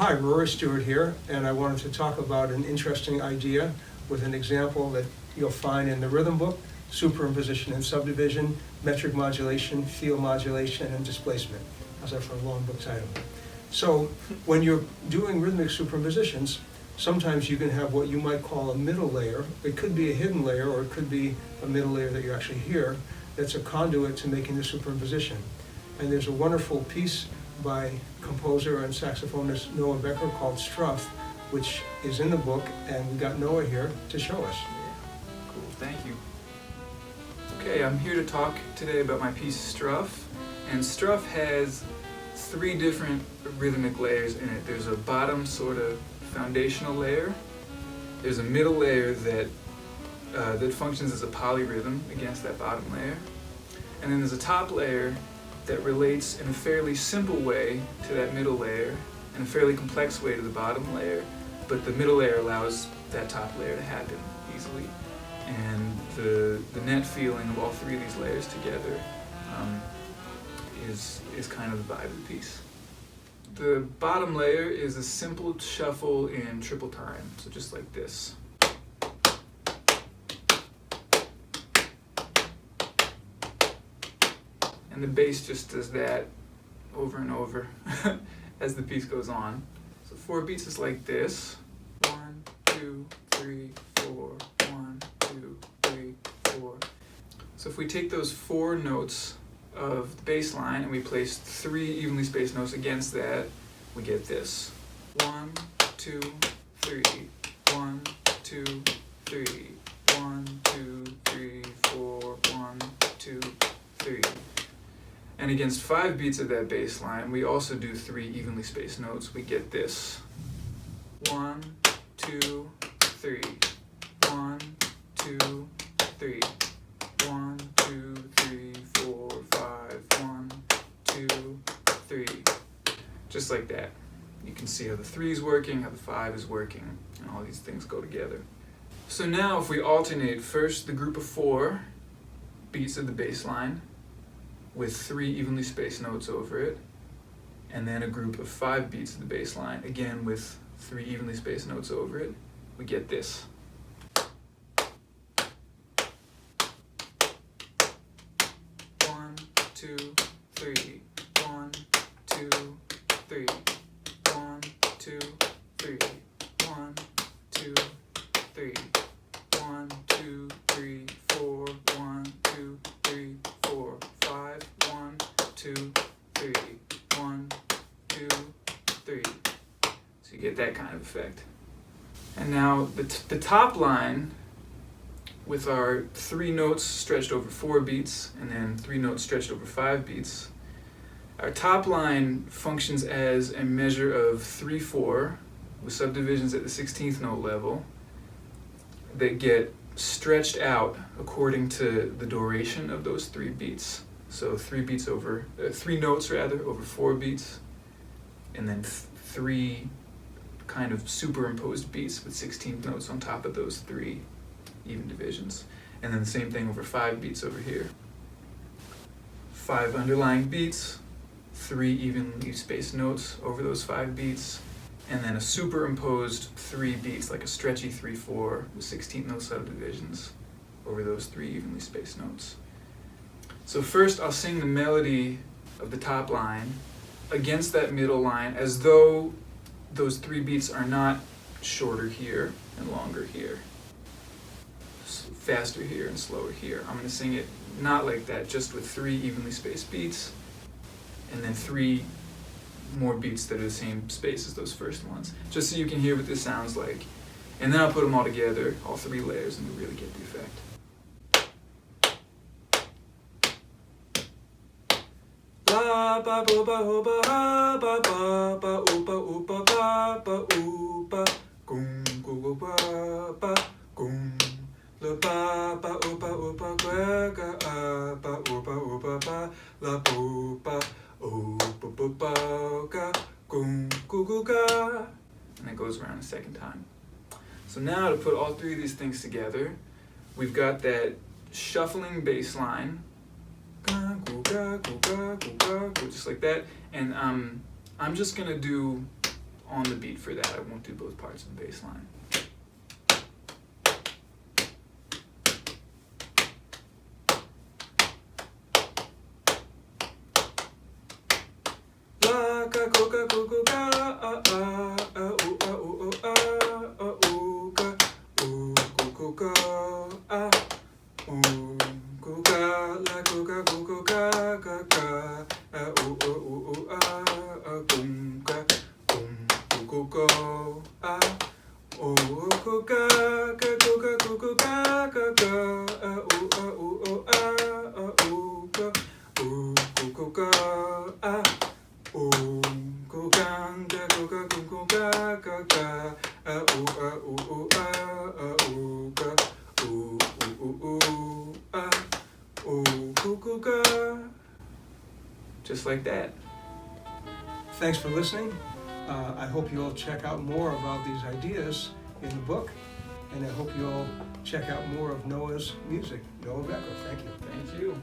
Hi, Rory Stuart here, and I wanted to talk about an interesting idea with an example that you'll find in the rhythm book, Superimposition and Subdivision, Metric Modulation, Field Modulation and Displacement. How's that for a long book title? So when you're doing rhythmic superimpositions, sometimes you can have what you might call a middle layer. It could be a hidden layer, or it could be a middle layer that you actually hear that's a conduit to making the superimposition. And there's a wonderful piece by composer and saxophonist Noah Becker called Struff, which is in the book, and we got Noah here to show us. Cool, thank you. Okay, I'm here to talk today about my piece Struff, and Struff has 3 different rhythmic layers in it. There's a bottom sort of foundational layer, there's a middle layer that functions as a polyrhythm against that bottom layer, and then there's a top layer that relates in a fairly simple way to that middle layer and a fairly complex way to the bottom layer, but the middle layer allows that top layer to happen easily. And the net feeling of all 3 of these layers together is kind of the vibe of the piece. The bottom layer is a simple shuffle in triple time, so just like this. And the bass just does that over and over as the piece goes on. So 4 beats is like this. 1, 2, 3, 4, 1, 2, 3, 4. So if we take those 4 notes of the bass line and we place 3 evenly spaced notes against that, we get this. 1, 2, 3, 1, 2, 3, 1, 2, 3, 4, 1, 2, 3. And against 5 beats of that bass line, we also do 3 evenly spaced notes. We get this. 1, 2, 3. 1, 2, 3. 1, 2, 3, 4, 5. 1, 2, 3. Just like that. You can see how the 3 is working, how the 5 is working, and all these things go together. So now if we alternate first the group of 4 beats of the bass line with 3 evenly spaced notes over it, and then a group of 5 beats of the bass line, again with 3 evenly spaced notes over it, we get this. One, 2, 3. 1, 2, 3. 1, 2, 3. 1, 2, 3. 1, 2, 3, 4. 1, 2, 3, 4. 5, 1, 2, 3, 1, 2, 3. So you get that kind of effect. And now the top line, with our 3 notes stretched over 4 beats and then 3 notes stretched over 5 beats, our top line functions as a measure of 3/4 with subdivisions at the 16th note level that get stretched out according to the duration of those 3 beats. So 3 notes over 4 beats, and then 3 kind of superimposed beats with 16th notes on top of those 3 even divisions. And then the same thing over 5 beats over here. 5 underlying beats, 3 evenly spaced notes over those 5 beats, and then a superimposed 3 beats, like a stretchy 3/4 with 16th note subdivisions over those 3 evenly spaced notes. So first I'll sing the melody of the top line against that middle line as though those 3 beats are not shorter here and longer here, faster here and slower here. I'm going to sing it not like that, just with 3 evenly spaced beats and then 3 more beats that are the same space as those first ones, just so you can hear what this sounds like. And then I'll put them all together, all 3 layers, and you'll really get the effect. La ba ba ba ho ba ha ba ba ba oo ba oo ba ba ba oo ba gum gu gu ba ba gum la ba ba oo ba ga ga a ba oo ba la bo ba oo ba ga gum gu gu ga, and it goes around a second time. So now to put all 3 of these things together, we've got that shuffling bass line, just like that, and I'm just gonna do on the beat for that. I won't do both parts of the bass line. La ka ko ka ko ko ka a u a u o a u ka u ko ka a u ko ka la ko ka ka a u a kum ka ko ko a u ko ka ko ka a u o a u ka ko ka a ko kan ka ko ka a u a u ka a just like that. Thanks for listening. I hope you'll check out more about these ideas in the book, and I hope you'll check out more of Noah's music. Noah Becker, thank you. Thank you.